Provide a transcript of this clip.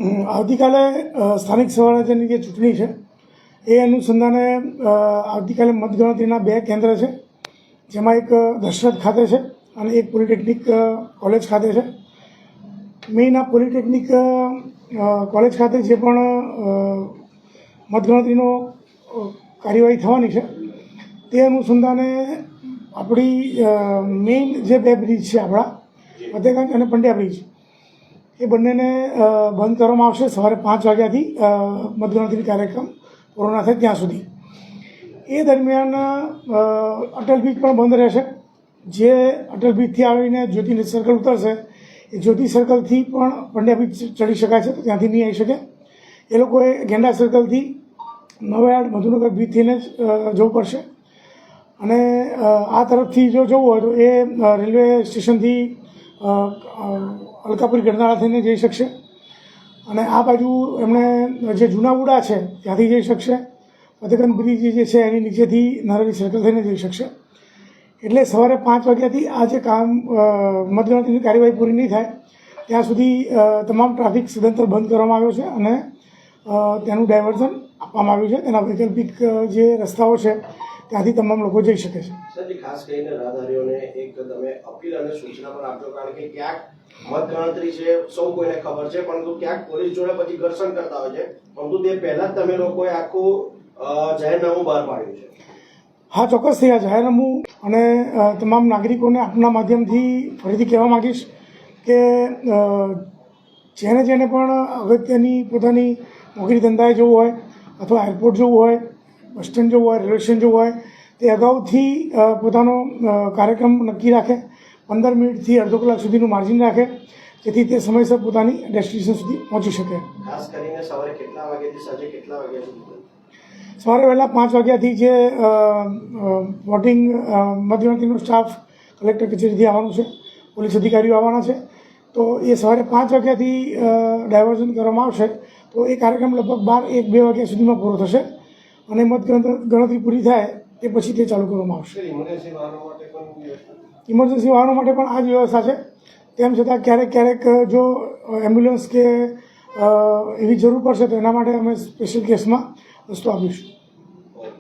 આવતીકાલે સ્થાનિક સ્વરાજ્યની જે ચૂંટણી છે એ અનુસંધાને આવતીકાલે મતગણતરીના 2 કેન્દ્ર છે, જેમાં એક દશરથ ખાતે છે અને એક પોલિટેકનિક કોલેજ ખાતે છે. મેઇન આ પોલિટેકનિક કોલેજ ખાતે જે પણ મતગણતરીનો કાર્યવાહી થવાની છે તે અનુસંધાને આપણી મેઇન જે 2 બ્રિજ છે આપણા ફતેગંજ અને પંડ્યા બ્રિજ, એ બંનેને બંધ કરવામાં આવશે સવારે 5 વાગ્યાથી મતગણતરી કાર્યક્રમ પૂર્ણ થાય ત્યાં સુધી. એ દરમિયાન અટલ બ્રિજ પણ બંધ રહેશે. જે અટલ બ્રિજથી આવીને જ્યોતિ સર્કલ ઉતરશે એ જ્યોતિ સર્કલથી પણ પંડ્યા બ્રિજ ચડી શકાય છે, તો ત્યાંથી નહીં આવી શકે. એ લોકોએ ગેંડા સર્કલથી નવાયાર્ડ મધુનગર બ્રિજ થઈને જ જવું પડશે. અને આ તરફથી જો જવું હોય તો એ રેલવે સ્ટેશનથી અલકાપુરી ગરનાળા થઈને જઈ શકશે. અને આ બાજુ એમણે જે જૂના ઉડા છે ત્યાંથી જઈ શકશે. ફતેગંજ બ્રિજ જે છે એની નીચેથી નારળી સર્કલ થઈને જઈ શકશે. એટલે સવારે 5 વાગ્યાથી આ જે કામ મતગણતરીની કાર્યવાહી પૂરી નહીં થાય ત્યાં સુધી તમામ ટ્રાફિક સદંતર બંધ કરવામાં આવ્યો છે અને તેનું ડાયવર્ઝન આપવામાં આવ્યું છે. તેના વૈકલ્પિક જે રસ્તાઓ છે ત્યાંથી તમામ લોકો જઈ શકે છે. સરજી, ખાસ કરીને રાહદારીઓને એક તમે અપીલ અને સૂચના પણ આપજો, કારણ કે ક્યાંક મતગણતરી છે સૌ કોઈને ખબર છે, પરંતુ ક્યાંક પોલીસ જોડે પછી ઘર્ષણ કરતા હોય છે, પરંતુ તે પહેલા જ તમે લોકોએ આખું જાહેરનામું બહાર પાડ્યું છે. હા, ચોક્કસથી આ જાહેરનામું અને તમામ નાગરિકોને આપના માધ્યમથી ફરીથી કહેવા માગીશ કે જેને પણ અગત્યની પોતાની નોકરી ધંધાએ જવું હોય અથવા એરપોર્ટ જવું હોય, બસ સ્ટેન્ડ જવું હોય, રેલવે સ્ટેશન જવું હોય, તે અગાઉથી પોતાનો કાર્યક્રમ નક્કી રાખે. 15 મિનિટથી અડધો કલાક સુધીનું માર્જિન રાખે, જેથી તે સમયસર પોતાની ડેસ્ટિનેશન સુધી પહોંચી શકે. ખાસ કરીને સવારે કેટલા વાગ્યાથી સાંજે કેટલા વાગ્યા સુધી? સવારે વહેલા 5 વાગ્યાથી જે વોટિંગ મતગણતરીનો સ્ટાફ કલેક્ટર કચેરીથી આવવાનું છે, પોલીસ અધિકારીઓ આવવાના છે, તો એ સવારે 5 વાગ્યાથી ડાયવર્ઝન કરવામાં આવશે. તો એ કાર્યક્રમ લગભગ 12-1-2 વાગ્યા સુધીમાં પૂરો થશે અને મતગણતરી પૂરી થાય તે પછી તે ચાલુ કરવામાં આવશે. ઇમરજન્સી વાહનો માટે પણ આ જ વ્યવસ્થા છે. તેમ છતાં ક્યારેક જો એમ્બ્યુલન્સ કે એવી જરૂર પડશે તો એના માટે અમે સ્પેશિયલ કેસમાં રસ્તો આપીશું.